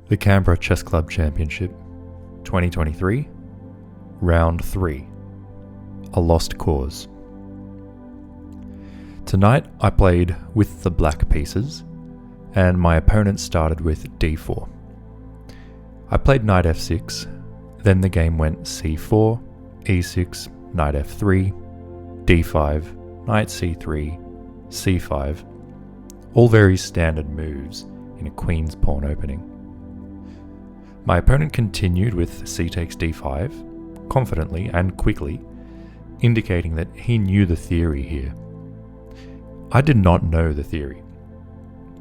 The Canberra Chess Club Championship 2023, Round 3, A Lost Cause. Tonight I played with the black pieces, and my opponent started with d4. I played knight f6, then the game went c4, e6, knight f3, d5, knight c3, c5, all very standard moves in a queen's pawn opening. My opponent continued with c takes d5, confidently and quickly, indicating that he knew the theory here. I did not know the theory,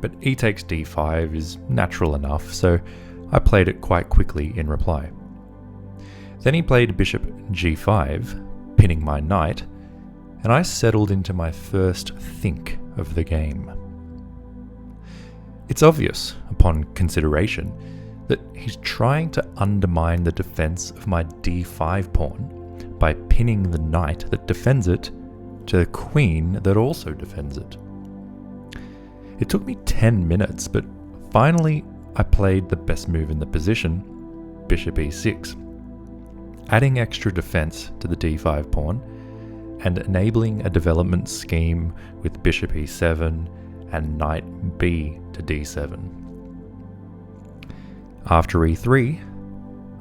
but e takes d5 is natural enough, so I played it quite quickly in reply. Then he played bishop g5, pinning my knight, and I settled into my first think of the game. It's obvious, upon consideration, that he's trying to undermine the defense of my d5 pawn by pinning the knight that defends it to the queen that also defends it. It took me 10 minutes, but finally I played the best move in the position, bishop e6, adding extra defense to the d5 pawn and enabling a development scheme with bishop e7 and knight b to d7. After e3,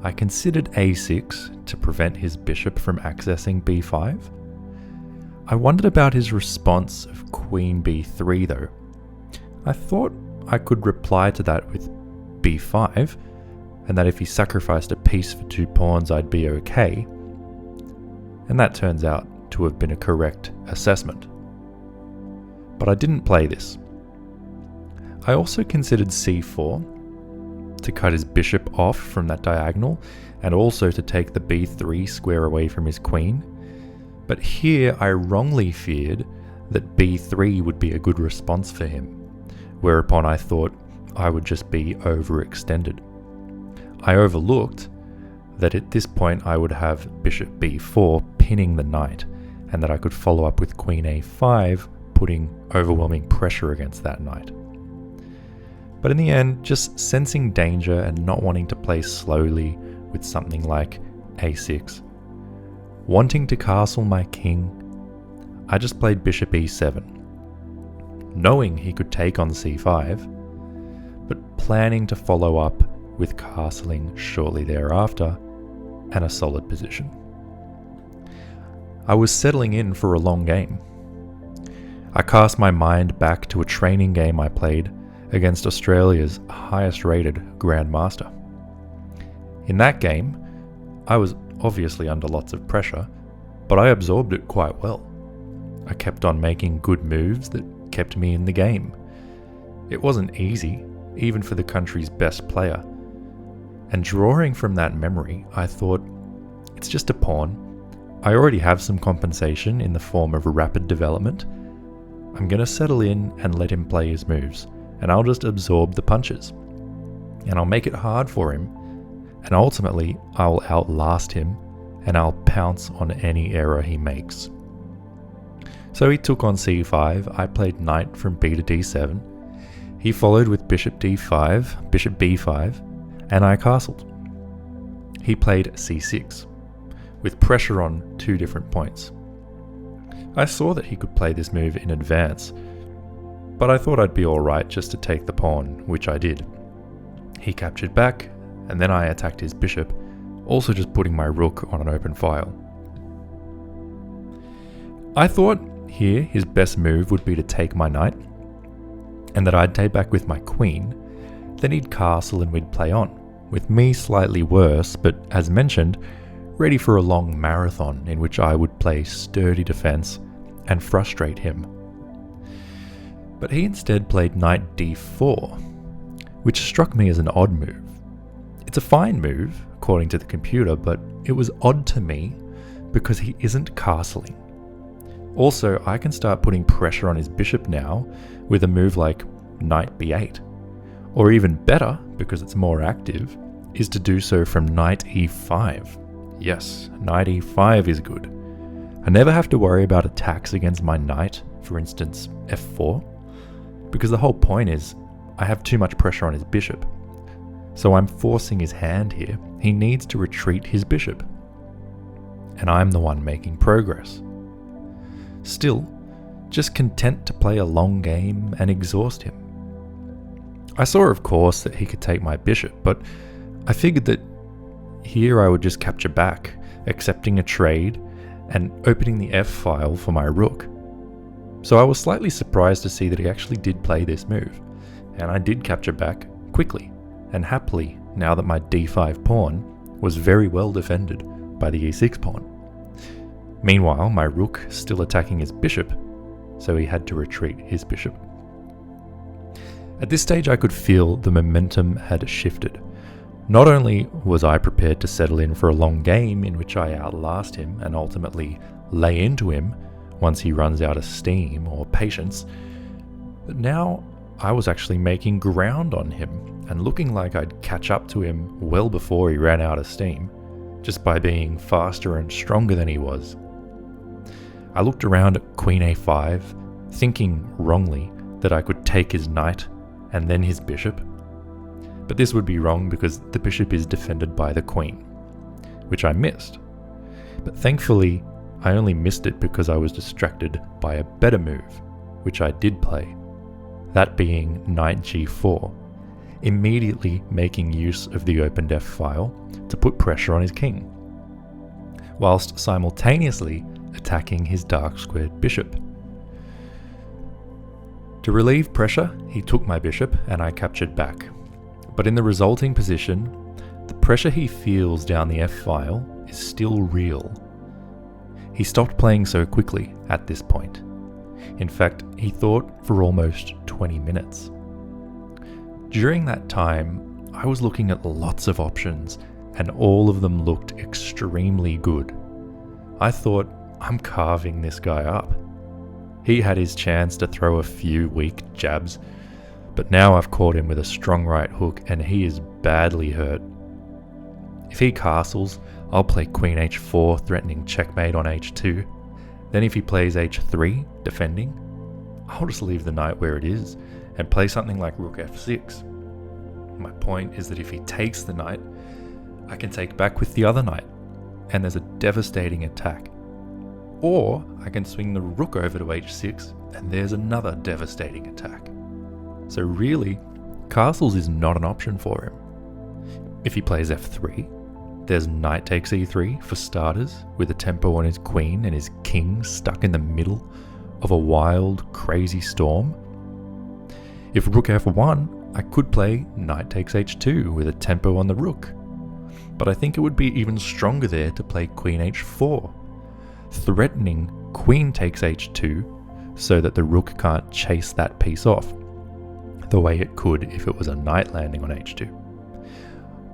I considered a6 to prevent his bishop from accessing b5. I wondered about his response of queen b3 though. I thought I could reply to that with b5, and that if he sacrificed a piece for 2 pawns I'd be okay, and that turns out to have been a correct assessment. But I didn't play this. I also considered c4, to cut his bishop off from that diagonal, and also to take the b3 square away from his queen. But here I wrongly feared that b3 would be a good response for him, whereupon I thought I would just be overextended. I overlooked that at this point I would have bishop b4 pinning the knight, and that I could follow up with queen a5, putting overwhelming pressure against that knight. But in the end, just sensing danger and not wanting to play slowly with something like a6, wanting to castle my king, I just played bishop e7, knowing he could take on c5, but planning to follow up with castling shortly thereafter and a solid position. I was settling in for a long game. I cast my mind back to a training game I played against Australia's highest rated Grandmaster. In that game, I was obviously under lots of pressure, but I absorbed it quite well. I kept on making good moves that kept me in the game. It wasn't easy, even for the country's best player. And drawing from that memory, I thought, it's just a pawn. I already have some compensation in the form of rapid development. I'm going to settle in and let him play his moves, and I'll just absorb the punches. And I'll make it hard for him, and ultimately I'll outlast him, and I'll pounce on any error he makes. So he took on c5, I played knight from b to d7, he followed with bishop d5, bishop b5, and I castled. He played c6, with pressure on 2 different points. I saw that he could play this move in advance, but I thought I'd be alright just to take the pawn, which I did. He captured back, and then I attacked his bishop, also just putting my rook on an open file. I thought here his best move would be to take my knight, and that I'd take back with my queen, then he'd castle and we'd play on, with me slightly worse, but as mentioned, ready for a long marathon in which I would play sturdy defense and frustrate him. But he instead played knight d4, which struck me as an odd move. It's a fine move, according to the computer, but it was odd to me because he isn't castling. Also, I can start putting pressure on his bishop now with a move like knight b8. Or even better, because it's more active, is to do so from knight e5. Yes, knight e5 is good. I never have to worry about attacks against my knight, for instance f4, because the whole point is I have too much pressure on his bishop. So I'm forcing his hand here. He needs to retreat his bishop. And I'm the one making progress. Still, just content to play a long game and exhaust him. I saw, of course, that he could take my bishop, but I figured that here I would just capture back, accepting a trade and opening the F file for my rook. So I was slightly surprised to see that he actually did play this move, and I did capture back quickly and happily now that my d5 pawn was very well defended by the e6 pawn. Meanwhile, my rook still attacking his bishop, so he had to retreat his bishop. At this stage I could feel the momentum had shifted. Not only was I prepared to settle in for a long game in which I outlast him and ultimately lay into him once he runs out of steam or patience, but now I was actually making ground on him and looking like I'd catch up to him well before he ran out of steam, just by being faster and stronger than he was. I looked around at Queen a5, thinking wrongly that I could take his knight and then his bishop. But this would be wrong because the bishop is defended by the queen, which I missed. But thankfully, I only missed it because I was distracted by a better move, which I did play, that being knight g4, immediately making use of the opened F file to put pressure on his king, whilst simultaneously attacking his dark squared bishop. To relieve pressure, he took my bishop and I captured back. But in the resulting position, the pressure he feels down the F file is still real. He stopped playing so quickly at this point. In fact, he thought for almost 20 minutes. During that time, I was looking at lots of options and all of them looked extremely good. I thought, I'm carving this guy up. He had his chance to throw a few weak jabs, but now I've caught him with a strong right hook and he is badly hurt. If he castles, I'll play queen h4 threatening checkmate on h2. Then if he plays h3 defending, I'll just leave the knight where it is and play something like rook f6. My point is that if he takes the knight, I can take back with the other knight and there's a devastating attack. Or I can swing the rook over to h6 and there's another devastating attack. So really, castles is not an option for him. If he plays f3, there's knight takes e3 for starters, with a tempo on his queen and his king stuck in the middle of a wild, crazy storm. If rook f1, I could play knight takes h2 with a tempo on the rook. But I think it would be even stronger there to play queen h4, threatening queen takes h2 so that the rook can't chase that piece off, the way it could if it was a knight landing on h2.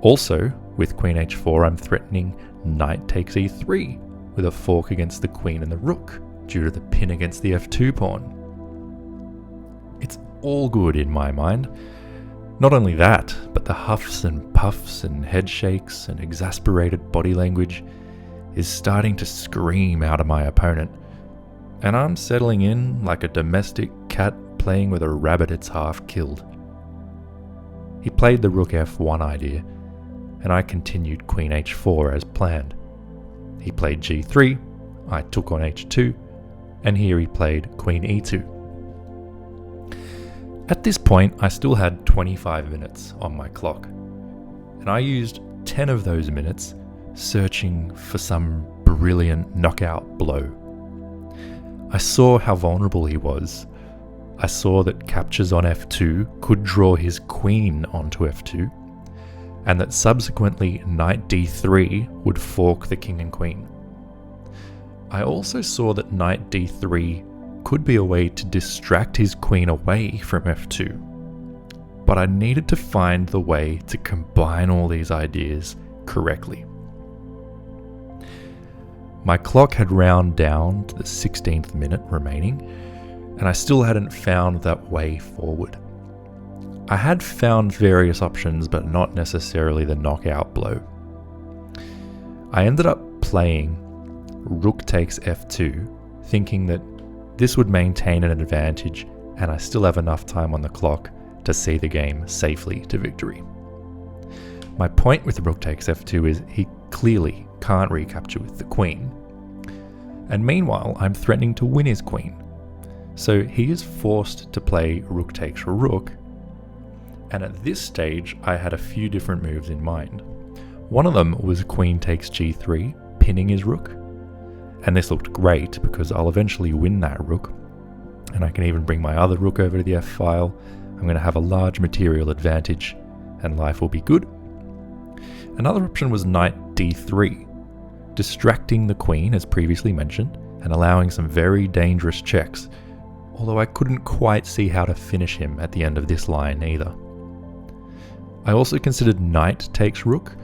Also, with queen h4 I'm threatening knight takes e3 with a fork against the queen and the rook due to the pin against the f2 pawn. It's all good in my mind. Not only that, but the huffs and puffs and head shakes and exasperated body language is starting to scream out of my opponent, and I'm settling in like a domestic cat playing with a rabbit it's half killed. He played the rook f1 idea, and I continued queen h4 as planned. He played g3, I took on h2, and here he played queen e2. At this point, I still had 25 minutes on my clock, and I used 10 of those minutes searching for some brilliant knockout blow. I saw how vulnerable he was. I saw that captures on f2 could draw his queen onto f2, and that subsequently knight d3 would fork the king and queen. I also saw that knight d3 could be a way to distract his queen away from f2, but I needed to find the way to combine all these ideas correctly. My clock had round down to the 16th minute remaining, and I still hadn't found that way forward. I had found various options, but not necessarily the knockout blow. I ended up playing rook takes f2, thinking that this would maintain an advantage and I still have enough time on the clock to see the game safely to victory. My point with rook takes f2 is he clearly can't recapture with the queen. And meanwhile, I'm threatening to win his queen. So he is forced to play rook takes rook. And at this stage, I had a few different moves in mind. One of them was queen takes g3, pinning his rook. And this looked great because I'll eventually win that rook. And I can even bring my other rook over to the f-file. I'm going to have a large material advantage and life will be good. Another option was knight d3, distracting the queen as previously mentioned and allowing some very dangerous checks, although I couldn't quite see how to finish him at the end of this line either. I also considered knight takes rook,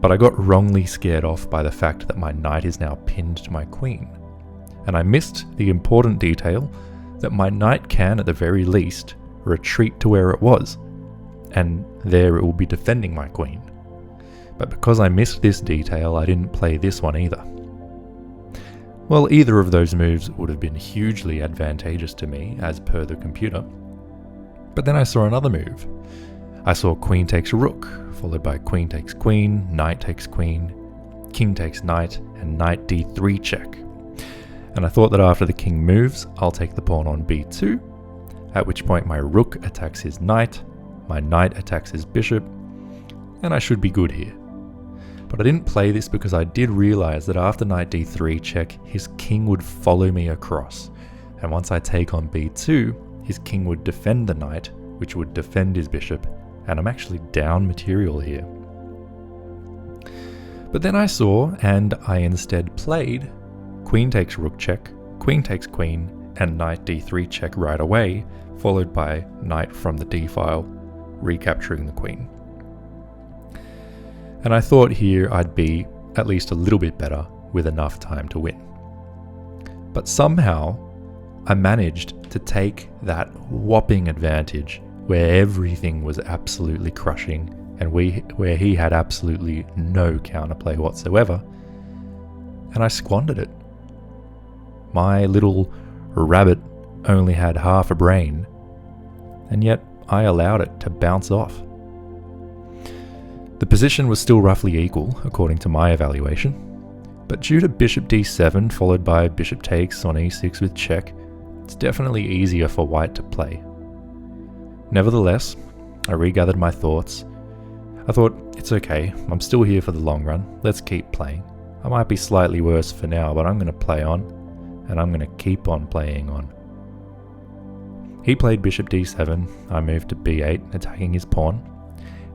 but I got wrongly scared off by the fact that my knight is now pinned to my queen, and I missed the important detail that my knight can, at the very least, retreat to where it was, and there it will be defending my queen. But because I missed this detail, I didn't play this one either. Well, either of those moves would have been hugely advantageous to me, as per the computer. But then I saw another move. I saw queen takes rook, followed by queen takes queen, knight takes queen, king takes knight, and knight d3 check. And I thought that after the king moves, I'll take the pawn on b2, at which point my rook attacks his knight, my knight attacks his bishop, and I should be good here. But I didn't play this because I did realize that after knight d3 check, his king would follow me across, and once I take on b2, his king would defend the knight, which would defend his bishop, and I'm actually down material here. But then I saw, and I instead played, queen takes rook check, queen takes queen, and knight d3 check right away, followed by knight from the d-file, recapturing the queen. And I thought here I'd be at least a little bit better with enough time to win. But somehow I managed to take that whopping advantage where everything was absolutely crushing and where he had absolutely no counterplay whatsoever, and I squandered it. My little rabbit only had half a brain, and yet I allowed it to bounce off. The position was still roughly equal, according to my evaluation, but due to bishop d7 followed by bishop takes on e6 with check, it's definitely easier for white to play. Nevertheless, I regathered my thoughts. I thought, it's okay, I'm still here for the long run, let's keep playing. I might be slightly worse for now, but I'm going to play on, and I'm going to keep on playing on. He played bishop d7, I moved to b8, attacking his pawn.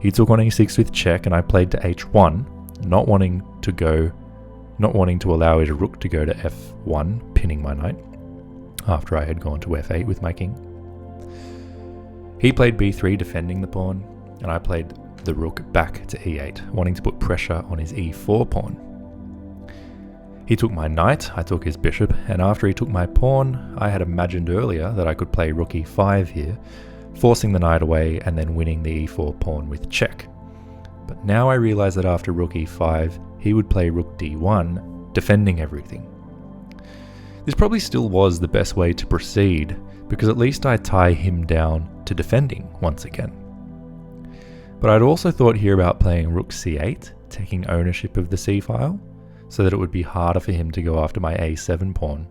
He took on e6 with check, and I played to h1, not wanting to allow his rook to go to f1, pinning my knight, after I had gone to f8 with my king. He played b3, defending the pawn, and I played the rook back to e8, wanting to put pressure on his e4 pawn. He took my knight, I took his bishop, and after he took my pawn, I had imagined earlier that I could play rook e5 here, forcing the knight away and then winning the e4 pawn with check. But now I realize that after rook e5, he would play rook d1, defending everything. This probably still was the best way to proceed, because at least I tie him down to defending once again. But I'd also thought here about playing rook c8, taking ownership of the c-file, so that it would be harder for him to go after my a7 pawn.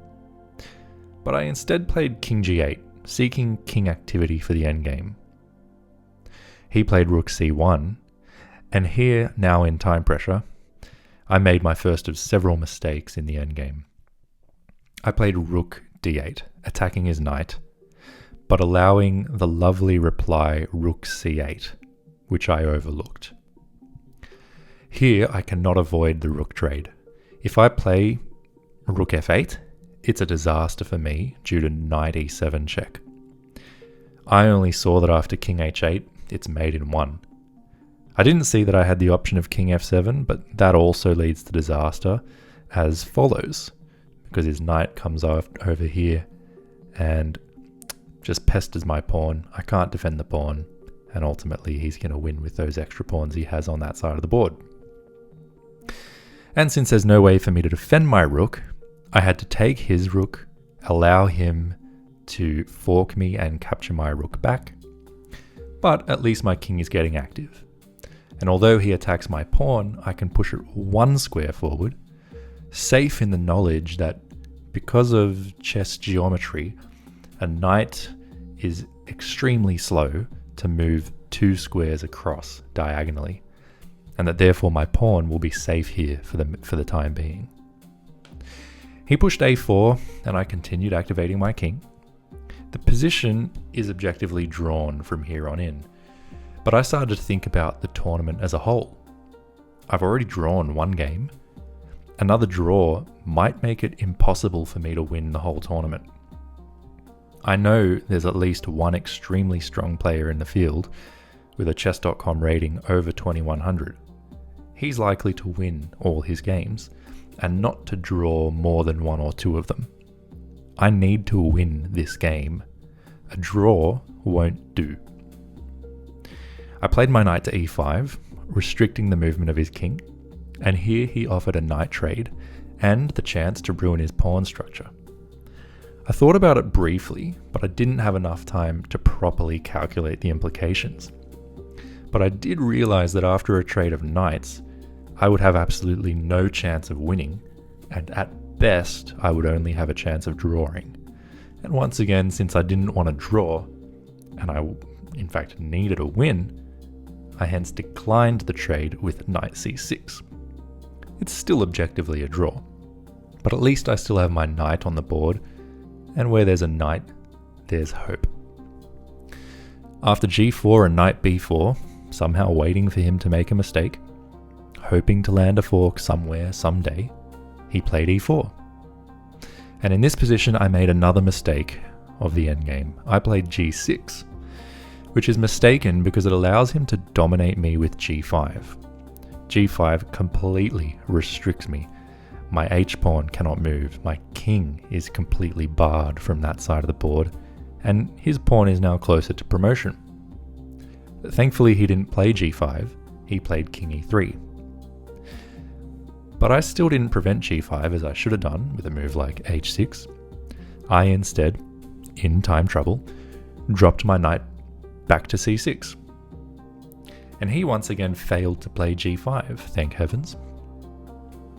But I instead played king g8, seeking king activity for the endgame. He played rook c1, and here, now in time pressure, I made my first of several mistakes in the endgame. I played rook d8, attacking his knight, but allowing the lovely reply rook c8, which I overlooked. Here I cannot avoid the rook trade. If I play rook f8, it's a disaster for me due to knight e7 check. I only saw that after king h8, it's mate in one. I didn't see that I had the option of king f7, but that also leads to disaster as follows, because his knight comes over here and just pesters my pawn. I can't defend the pawn, and ultimately he's going to win with those extra pawns he has on that side of the board. And since there's no way for me to defend my rook, I had to take his rook, allow him to fork me and capture my rook back. But at least my king is getting active. and although he attacks my pawn, I can push it 1 square forward, safe in the knowledge that because of chess geometry, a knight is extremely slow to move 2 squares across diagonally, and that therefore my pawn will be safe here for the time being. He pushed a4, and I continued activating my king. The position is objectively drawn from here on in, but I started to think about the tournament as a whole. I've already drawn 1 game. Another draw might make it impossible for me to win the whole tournament. I know there's at least one extremely strong player in the field with a chess.com rating over 2100. He's likely to win all his games and not to draw more than 1 or 2 of them. I need to win this game. A draw won't do. I played my knight to e5, restricting the movement of his king, and here he offered a knight trade and the chance to ruin his pawn structure. I thought about it briefly, but I didn't have enough time to properly calculate the implications. But I did realize that after a trade of knights, I would have absolutely no chance of winning, and at best, I would only have a chance of drawing. And once again, since I didn't want to draw, and I in fact needed a win, I hence declined the trade with knight c6. It's still objectively a draw, but at least I still have my knight on the board, and where there's a knight, there's hope. After g4 and knight b4, somehow waiting for him to make a mistake, hoping to land a fork somewhere someday, he played e4. And in this position I made another mistake of the endgame. I played g6, which is mistaken because it allows him to dominate me with g5. g5 completely restricts me. My h-pawn cannot move, my king is completely barred from that side of the board, and his pawn is now closer to promotion. Thankfully he didn't play g5, he played king e3. But I still didn't prevent g5 as I should have done with a move like h6. I instead, in time trouble, dropped my knight back to c6. And he once again failed to play g5, thank heavens.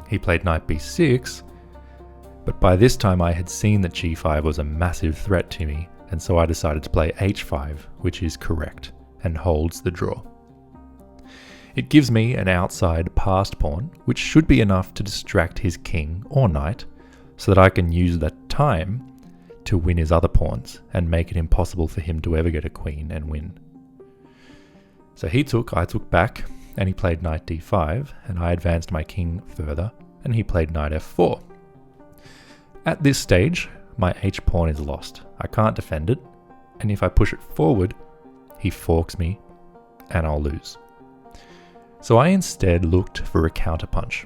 He played knight b6, but by this time I had seen that g5 was a massive threat to me, and so I decided to play h5, which is correct, and holds the draw. It gives me an outside passed pawn, which should be enough to distract his king or knight, so that I can use that time to win his other pawns and make it impossible for him to ever get a queen and win. So he took, I took back, and he played knight d5, and I advanced my king further, and he played knight f4. At this stage, my h-pawn is lost. I can't defend it, and if I push it forward, he forks me, and I'll lose. So I instead looked for a counterpunch.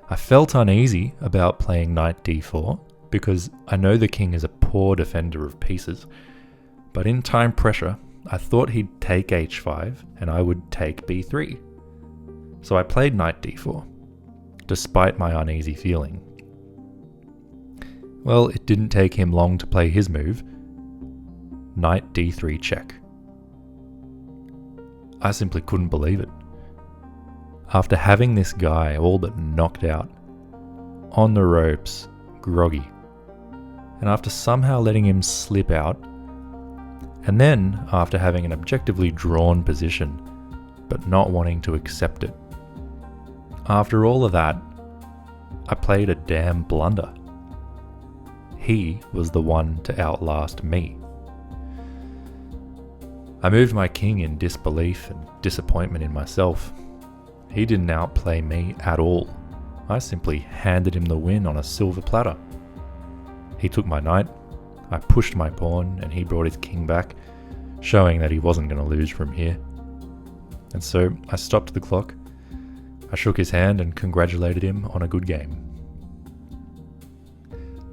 I felt uneasy about playing knight d4, because I know the king is a poor defender of pieces, but in time pressure, I thought he'd take h5 and I would take b3. So I played knight d4, despite my uneasy feeling. Well, it didn't take him long to play his move, knight d3 check. I simply couldn't believe it. After having this guy all but knocked out, on the ropes, groggy, and after somehow letting him slip out, and then after having an objectively drawn position, but not wanting to accept it. After all of that, I played a damn blunder. He was the one to outlast me. I moved my king in disbelief and disappointment in myself. He didn't outplay me at all. I simply handed him the win on a silver platter. He took my knight, I pushed my pawn, and he brought his king back, showing that he wasn't going to lose from here. And so I stopped the clock, I shook his hand and congratulated him on a good game.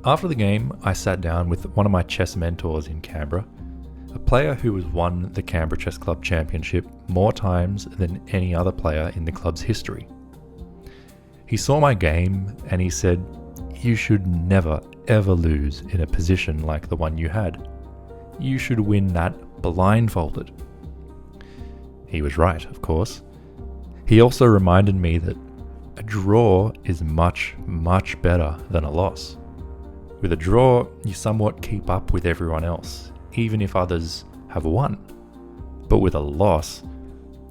After the game, I sat down with one of my chess mentors in Canberra, a player who has won the Canberra Chess Club Championship more times than any other player in the club's history. He saw my game and he said, "You should never ever lose in a position like the one you had. You should win that blindfolded." He was right, of course, He also reminded me that a draw is much, much better than a loss. With a draw, you somewhat keep up with everyone else, even if others have won. But with a loss,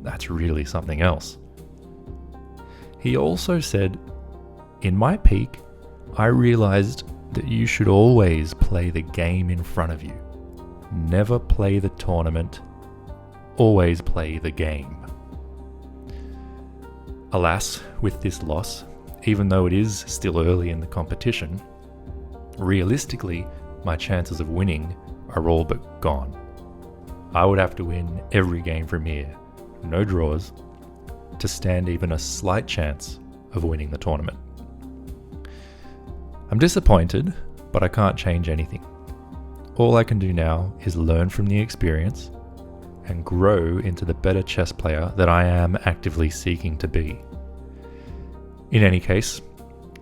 that's really something else. He also said, in my peak, I realized that you should always play the game in front of you. Never play the tournament, always play the game. Alas, with this loss, even though it is still early in the competition, realistically, my chances of winning are all but gone. I would have to win every game from here, no draws, to stand even a slight chance of winning the tournament. I'm disappointed, but I can't change anything. All I can do now is learn from the experience and grow into the better chess player that I am actively seeking to be. In any case,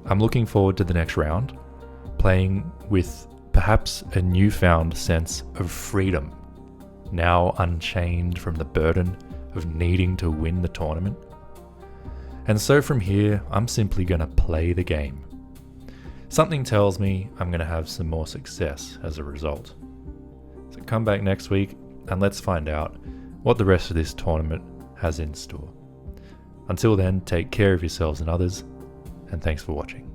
I'm looking forward to the next round, playing with perhaps a newfound sense of freedom, now unchained from the burden of needing to win the tournament. And so from here, I'm simply going to play the game. Something tells me I'm going to have some more success as a result. So come back next week and let's find out what the rest of this tournament has in store. Until then, take care of yourselves and others, and thanks for watching.